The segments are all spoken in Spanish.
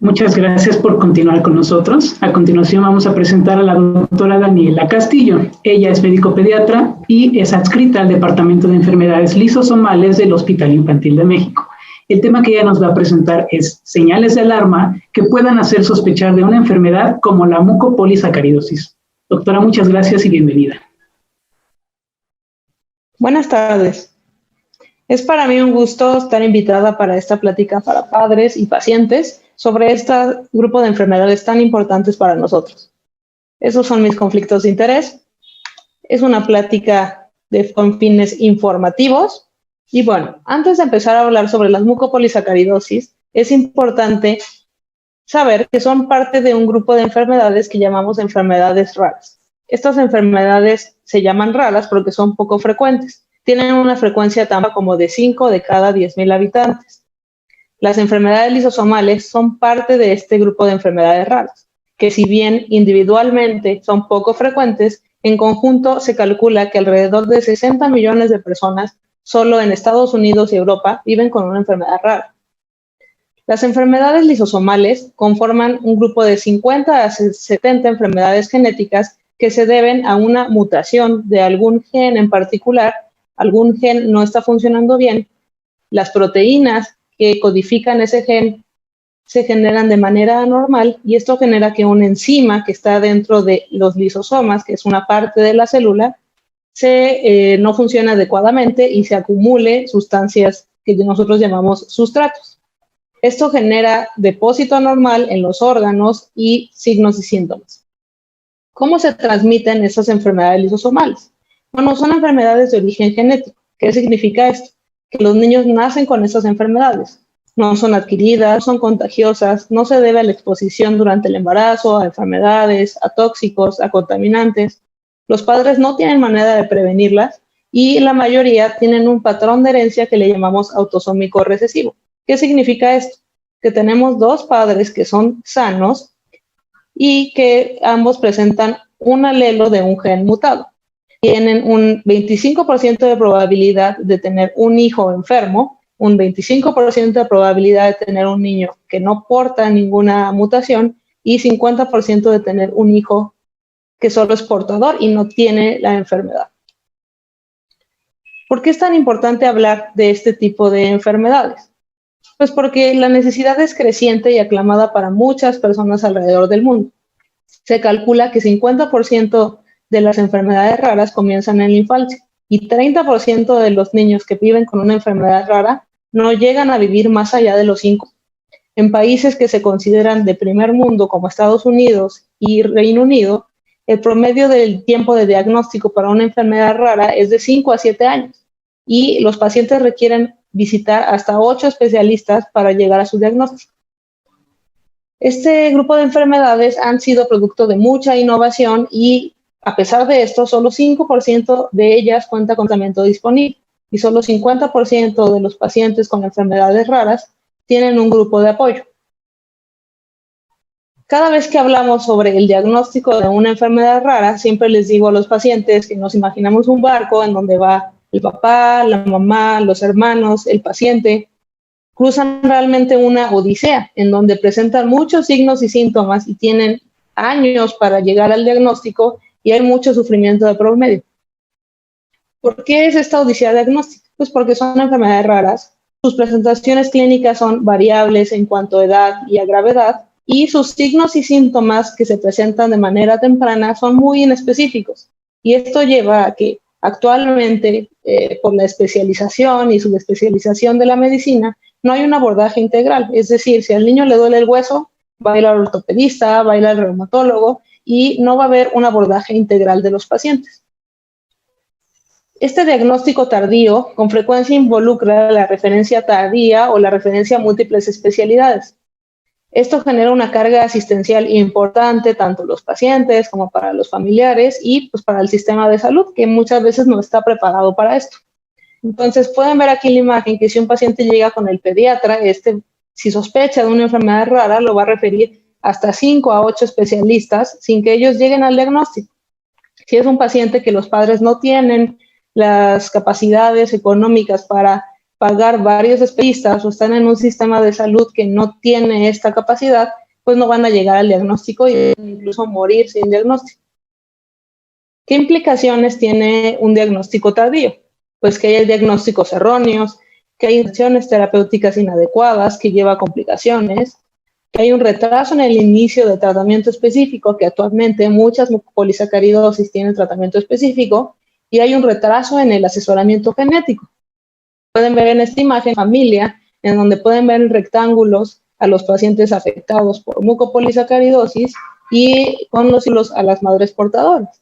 Muchas gracias por continuar con nosotros. A continuación vamos a presentar a la doctora Daniela Castillo. Ella es médico pediatra y es adscrita al Departamento de Enfermedades Lisosomales del Hospital Infantil de México. El tema que ella nos va a presentar es señales de alarma que puedan hacer sospechar de una enfermedad como la mucopolisacaridosis. Doctora, muchas gracias y bienvenida. Buenas tardes. Es para mí un gusto estar invitada para esta plática para padres y pacientes sobre este grupo de enfermedades tan importantes para nosotros. Esos son mis conflictos de interés. Es una plática con fines informativos. Y bueno, antes de empezar a hablar sobre las mucopolisacaridosis, es importante saber que son parte de un grupo de enfermedades que llamamos enfermedades raras. Estas enfermedades se llaman raras porque son poco frecuentes. Tienen una frecuencia tan baja como de 5 de cada 10,000 habitantes. Las enfermedades lisosomales son parte de este grupo de enfermedades raras, que si bien individualmente son poco frecuentes, en conjunto se calcula que alrededor de 60 millones de personas solo en Estados Unidos y Europa viven con una enfermedad rara. Las enfermedades lisosomales conforman un grupo de 50 a 70 enfermedades genéticas que se deben a una mutación de algún gen en particular. Algún gen no está funcionando bien, las proteínas que codifican ese gen se generan de manera anormal y esto genera que una enzima que está dentro de los lisosomas, que es una parte de la célula, no funciona adecuadamente y se acumule sustancias que nosotros llamamos sustratos. Esto genera depósito anormal en los órganos y signos y síntomas. ¿Cómo se transmiten esas enfermedades lisosomales? Bueno, son enfermedades de origen genético. ¿Qué significa esto? Que los niños nacen con esas enfermedades. No son adquiridas, son contagiosas, no se debe a la exposición durante el embarazo, a enfermedades, a tóxicos, a contaminantes. Los padres no tienen manera de prevenirlas y la mayoría tienen un patrón de herencia que le llamamos autosómico recesivo. ¿Qué significa esto? Que tenemos dos padres que son sanos y que ambos presentan un alelo de un gen mutado. Tienen un 25% de probabilidad de tener un hijo enfermo, un 25% de probabilidad de tener un niño que no porta ninguna mutación y 50% de tener un hijo que solo es portador y no tiene la enfermedad. ¿Por qué es tan importante hablar de este tipo de enfermedades? Pues porque la necesidad es creciente y aclamada para muchas personas alrededor del mundo. Se calcula que 50% de las enfermedades raras comienzan en la infancia y 30% de los niños que viven con una enfermedad rara no llegan a vivir más allá de los 5. En países que se consideran de primer mundo como Estados Unidos y Reino Unido, el promedio del tiempo de diagnóstico para una enfermedad rara es de 5 a 7 años y los pacientes requieren visitar hasta 8 especialistas para llegar a su diagnóstico. Este grupo de enfermedades han sido producto de mucha innovación y a pesar de esto, solo 5% de ellas cuenta con tratamiento disponible y solo 50% de los pacientes con enfermedades raras tienen un grupo de apoyo. Cada vez que hablamos sobre el diagnóstico de una enfermedad rara, siempre les digo a los pacientes que nos imaginamos un barco en donde va el papá, la mamá, los hermanos, el paciente. Cruzan realmente una odisea en donde presentan muchos signos y síntomas y tienen años para llegar al diagnóstico y hay mucho sufrimiento de por medio. ¿Por qué es esta odisea diagnóstica? Pues porque son enfermedades raras, sus presentaciones clínicas son variables en cuanto a edad y a gravedad y sus signos y síntomas que se presentan de manera temprana son muy inespecíficos. Y esto lleva a que actualmente, por la especialización y subespecialización de la medicina, no hay un abordaje integral. Es decir, si al niño le duele el hueso, va a ir al ortopedista, va a ir al reumatólogo y no va a haber un abordaje integral de los pacientes. Este diagnóstico tardío con frecuencia involucra la referencia tardía o la referencia a múltiples especialidades. Esto genera una carga asistencial importante tanto para los pacientes como para los familiares y pues, para el sistema de salud, que muchas veces no está preparado para esto. Entonces, pueden ver aquí en la imagen que si un paciente llega con el pediatra, si sospecha de una enfermedad rara, lo va a referir hasta 5 a 8 especialistas sin que ellos lleguen al diagnóstico. Si es un paciente que los padres no tienen las capacidades económicas para pagar varios especialistas o están en un sistema de salud que no tiene esta capacidad, pues no van a llegar al diagnóstico e incluso morir sin diagnóstico. ¿Qué implicaciones tiene un diagnóstico tardío? Pues que hay diagnósticos erróneos, que hay acciones terapéuticas inadecuadas que lleva a complicaciones, que hay un retraso en el inicio de tratamiento específico, que actualmente muchas mucopolisacaridosis tienen tratamiento específico, y hay un retraso en el asesoramiento genético. Pueden ver en esta imagen familia, en donde pueden ver en rectángulos a los pacientes afectados por mucopolisacaridosis y con los hilos a las madres portadoras.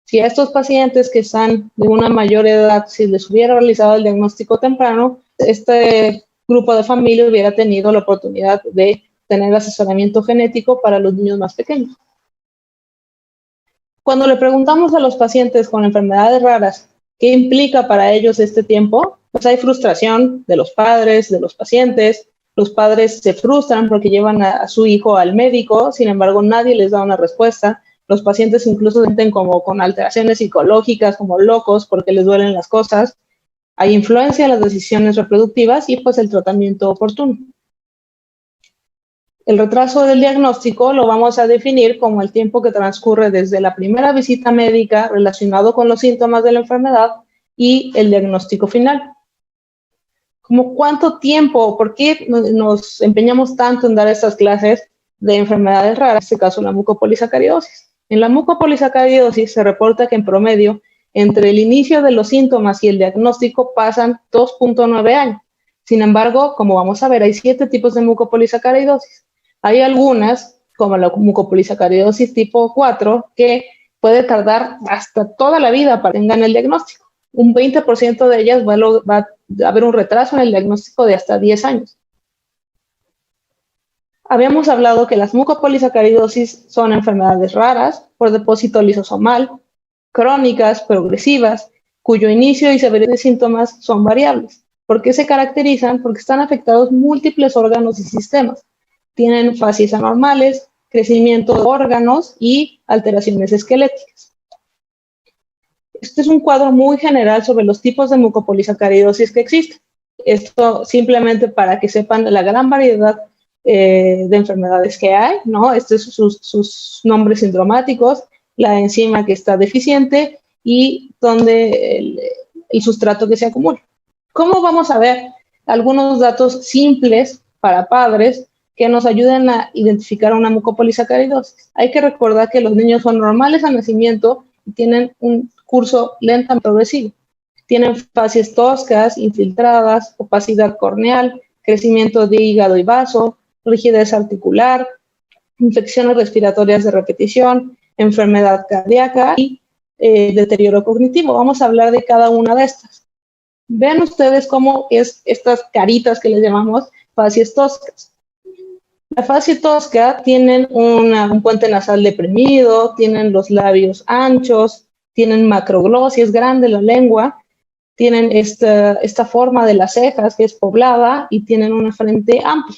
Si a estos pacientes que están de una mayor edad, si les hubiera realizado el diagnóstico temprano, este grupo de familia hubiera tenido la oportunidad de tener asesoramiento genético para los niños más pequeños. Cuando le preguntamos a los pacientes con enfermedades raras qué implica para ellos este tiempo, pues hay frustración de los padres, de los pacientes. Los padres se frustran porque llevan a su hijo al médico, sin embargo nadie les da una respuesta. Los pacientes incluso se sienten como con alteraciones psicológicas, como locos porque les duelen las cosas. Hay influencia en las decisiones reproductivas y pues el tratamiento oportuno. El retraso del diagnóstico lo vamos a definir como el tiempo que transcurre desde la primera visita médica relacionado con los síntomas de la enfermedad y el diagnóstico final. ¿Cómo cuánto tiempo? ¿Por qué nos empeñamos tanto en dar estas clases de enfermedades raras, en este caso la mucopolisacaridosis? En la mucopolisacaridosis se reporta que en promedio, entre el inicio de los síntomas y el diagnóstico pasan 2.9 años. Sin embargo, como vamos a ver, hay 7 tipos de mucopolisacaridosis. Hay algunas, como la mucopolisacaridosis tipo 4, que puede tardar hasta toda la vida para que tengan el diagnóstico. Un 20% de ellas va a haber un retraso en el diagnóstico de hasta 10 años. Habíamos hablado que las mucopolisacaridosis son enfermedades raras por depósito lisosomal, crónicas, progresivas, cuyo inicio y severidad de síntomas son variables. ¿Por qué se caracterizan? Porque están afectados múltiples órganos y sistemas. Tienen fases anormales, crecimiento de órganos y alteraciones esqueléticas. Este es un cuadro muy general sobre los tipos de mucopolisacaridosis que existen. Esto simplemente para que sepan la gran variedad de enfermedades que hay, ¿no? Estos son sus nombres sindromáticos, la enzima que está deficiente y donde el sustrato que se acumula. ¿Cómo vamos a ver algunos datos simples para padres que nos ayuden a identificar una mucopolisacaridosis? Hay que recordar que los niños son normales al nacimiento y tienen un curso lento progresivo. Tienen fases toscas, infiltradas, opacidad corneal, crecimiento de hígado y vaso, rigidez articular, infecciones respiratorias de repetición, enfermedad cardíaca y deterioro cognitivo. Vamos a hablar de cada una de estas. Vean ustedes cómo es estas caritas que les llamamos fases toscas. La fase tosca tienen un puente nasal deprimido, tienen los labios anchos, tienen macroglosia, es grande la lengua, tienen esta forma de las cejas que es poblada y tienen una frente amplia.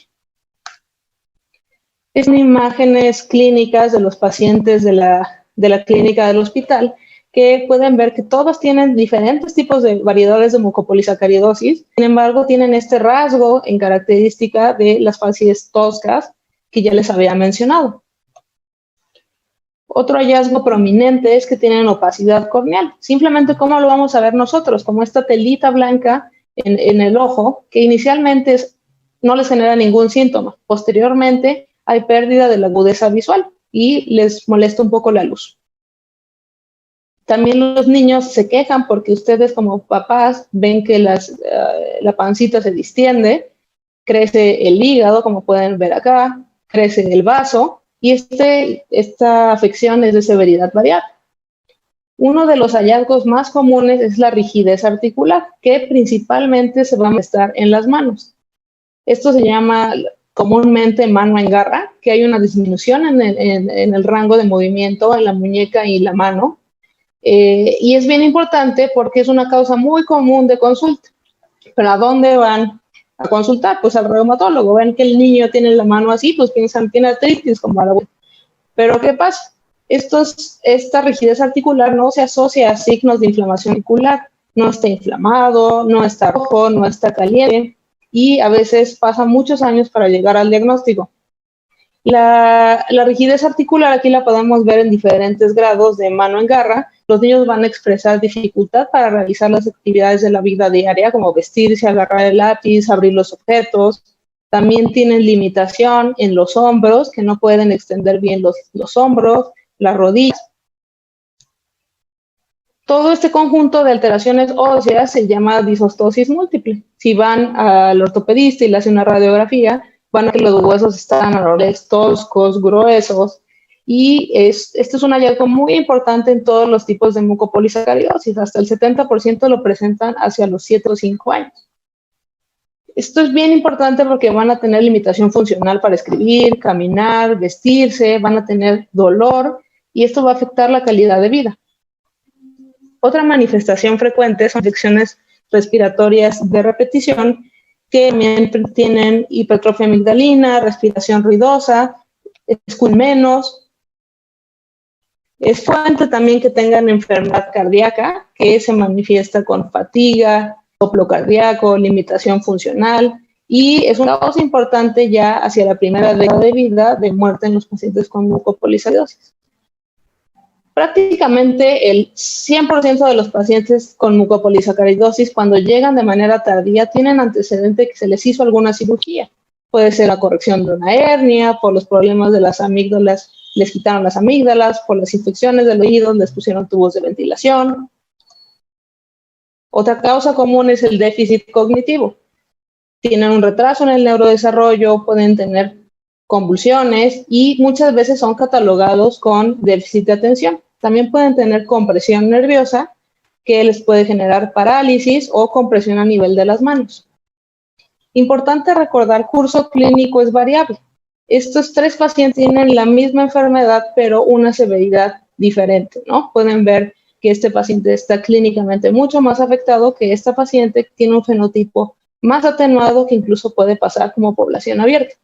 Son imágenes clínicas de los pacientes de la clínica del hospital que pueden ver que todos tienen diferentes tipos de variedades de mucopolisacaridosis, sin embargo tienen este rasgo en característica de las fases toscas que ya les había mencionado. Otro hallazgo prominente es que tienen opacidad corneal. Simplemente, ¿cómo lo vamos a ver nosotros? Como esta telita blanca en el ojo, que inicialmente no les genera ningún síntoma. Posteriormente, hay pérdida de la agudeza visual y les molesta un poco la luz. También los niños se quejan porque ustedes como papás ven que la pancita se distiende, crece el hígado, como pueden ver acá, crece el vaso, y esta afección es de severidad variable. Uno de los hallazgos más comunes es la rigidez articular, que principalmente se va a manifestar en las manos. Esto se llama comúnmente mano en garra, que hay una disminución en el rango de movimiento en la muñeca y la mano. Y es bien importante porque es una causa muy común de consulta. ¿Pero a dónde van a consultar? Pues al reumatólogo. Ven que el niño tiene la mano así, pues piensan tiene artritis como a la abuela. Pero ¿qué pasa? Esta rigidez articular no se asocia a signos de inflamación articular, no está inflamado, no está rojo, no está caliente y a veces pasa muchos años para llegar al diagnóstico. La rigidez articular aquí la podemos ver en diferentes grados de mano en garra. Los niños van a expresar dificultad para realizar las actividades de la vida diaria, como vestirse, agarrar el lápiz, abrir los objetos. También tienen limitación en los hombros, que no pueden extender bien los hombros, las rodillas. Todo este conjunto de alteraciones óseas se llama disostosis múltiple. Si van al ortopedista y le hacen una radiografía, van a ver que los huesos están a lo lejos toscos, gruesos, y este es un hallazgo muy importante en todos los tipos de mucopolisacaridosis. Hasta el 70% lo presentan hacia los 7 o 5 años. Esto es bien importante porque van a tener limitación funcional para escribir, caminar, vestirse, van a tener dolor, y esto va a afectar la calidad de vida. Otra manifestación frecuente son infecciones respiratorias de repetición, que también tienen hipertrofia amigdalina, respiración ruidosa, escuchen menos. Es frecuente también que tengan enfermedad cardíaca, que se manifiesta con fatiga, soplo cardíaco, limitación funcional, y es una causa importante ya hacia la primera década de vida de muerte en los pacientes con mucopolisacaridosis. Prácticamente el 100% de los pacientes con mucopolisacaridosis, cuando llegan de manera tardía, tienen antecedente que se les hizo alguna cirugía. Puede ser la corrección de una hernia, por los problemas de las amígdalas, les quitaron las amígdalas, por las infecciones del oído, les pusieron tubos de ventilación. Otra causa común es el déficit cognitivo. Tienen un retraso en el neurodesarrollo, pueden tener convulsiones y muchas veces son catalogados con déficit de atención. También pueden tener compresión nerviosa, que les puede generar parálisis o compresión a nivel de las manos. Importante recordar, curso clínico es variable. Estos 3 pacientes tienen la misma enfermedad, pero una severidad diferente, ¿no? Pueden ver que este paciente está clínicamente mucho más afectado, que esta paciente tiene un fenotipo más atenuado, que incluso puede pasar como población abierta.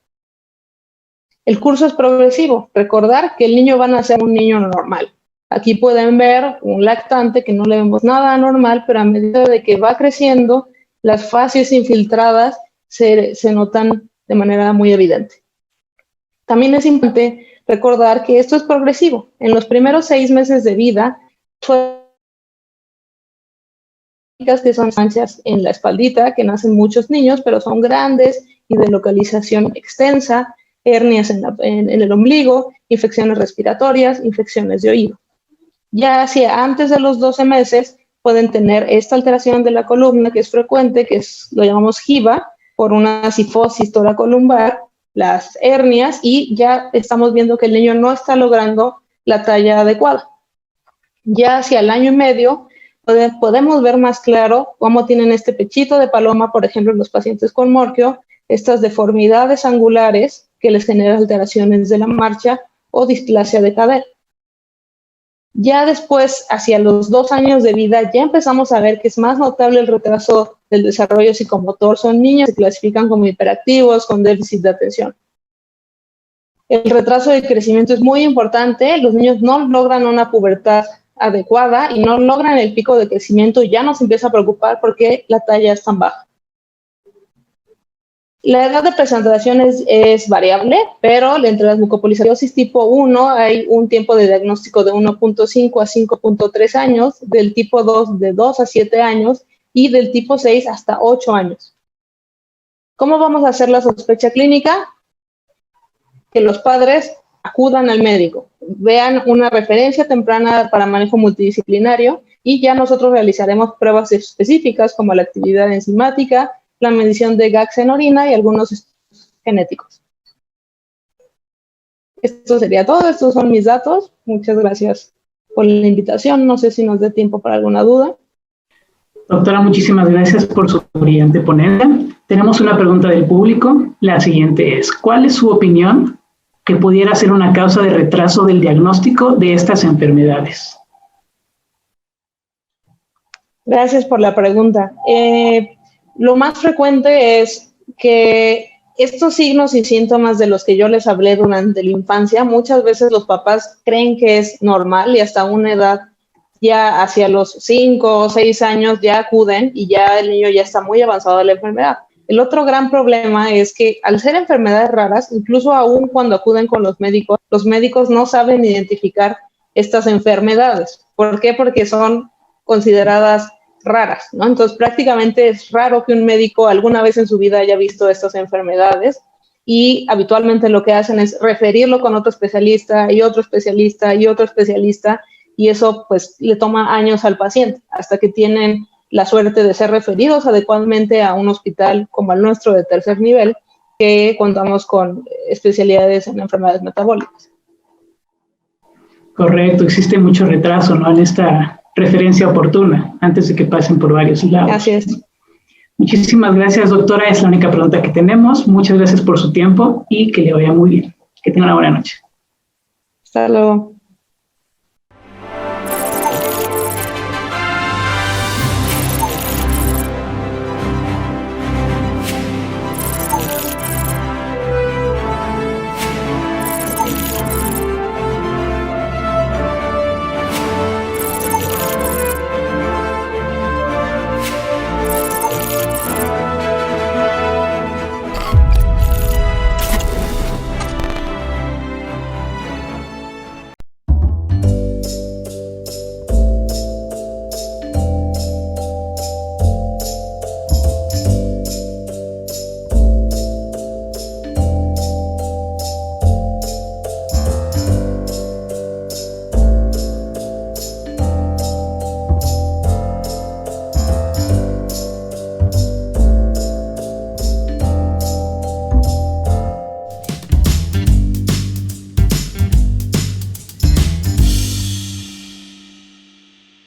El curso es progresivo. Recordar que el niño va a nacer un niño normal. Aquí pueden ver un lactante que no le vemos nada anormal, pero a medida de que va creciendo, las fases infiltradas se notan de manera muy evidente. También es importante recordar que esto es progresivo. En los primeros 6 meses de vida, que son manchas en la espaldita, que nacen muchos niños, pero son grandes y de localización extensa, hernias en el ombligo, infecciones respiratorias, infecciones de oído. Ya hacia antes de los 12 meses pueden tener esta alteración de la columna, que es frecuente, lo llamamos giba, por una cifosis toracolumbar, las hernias, y ya estamos viendo que el niño no está logrando la talla adecuada. Ya hacia el año y medio podemos ver más claro cómo tienen este pechito de paloma, por ejemplo, en los pacientes con morquio, estas deformidades angulares que les generan alteraciones de la marcha o displasia de cadera. Ya después, hacia los 2 años de vida, ya empezamos a ver que es más notable el retraso del desarrollo psicomotor. Son niños que se clasifican como hiperactivos, con déficit de atención. El retraso de crecimiento es muy importante. Los niños no logran una pubertad adecuada y no logran el pico de crecimiento, ya nos empieza a preocupar porque la talla es tan baja. La edad de presentación es variable, pero entre las mucopolisacaridosis tipo 1 hay un tiempo de diagnóstico de 1.5 a 5.3 años, del tipo 2 de 2 a 7 años y del tipo 6 hasta 8 años. ¿Cómo vamos a hacer la sospecha clínica? Que los padres acudan al médico, vean una referencia temprana para manejo multidisciplinario y ya nosotros realizaremos pruebas específicas como la actividad enzimática, la medición de GAGs en orina y algunos estudios genéticos. Esto sería todo, estos son mis datos. Muchas gracias por la invitación. No sé si nos dé tiempo para alguna duda. Doctora, muchísimas gracias por su brillante ponencia. Tenemos una pregunta del público. La siguiente es, ¿cuál es su opinión que pudiera ser una causa de retraso del diagnóstico de estas enfermedades? Gracias por la pregunta. Lo más frecuente es que estos signos y síntomas de los que yo les hablé durante la infancia, muchas veces los papás creen que es normal y hasta una edad ya hacia los 5 o 6 años ya acuden y ya el niño ya está muy avanzado de la enfermedad. El otro gran problema es que al ser enfermedades raras, incluso aún cuando acuden con los médicos no saben identificar estas enfermedades. ¿Por qué? Porque son consideradas raras, ¿no? Entonces prácticamente es raro que un médico alguna vez en su vida haya visto estas enfermedades y habitualmente lo que hacen es referirlo con otro especialista y otro especialista y otro especialista y eso pues le toma años al paciente hasta que tienen la suerte de ser referidos adecuadamente a un hospital como el nuestro de tercer nivel, que contamos con especialidades en enfermedades metabólicas. Correcto, existe mucho retraso, ¿no?, en esta referencia oportuna, antes de que pasen por varios lados. Así es. Muchísimas gracias, doctora. Es la única pregunta que tenemos. Muchas gracias por su tiempo y que le vaya muy bien. Que tenga una buena noche. Hasta luego.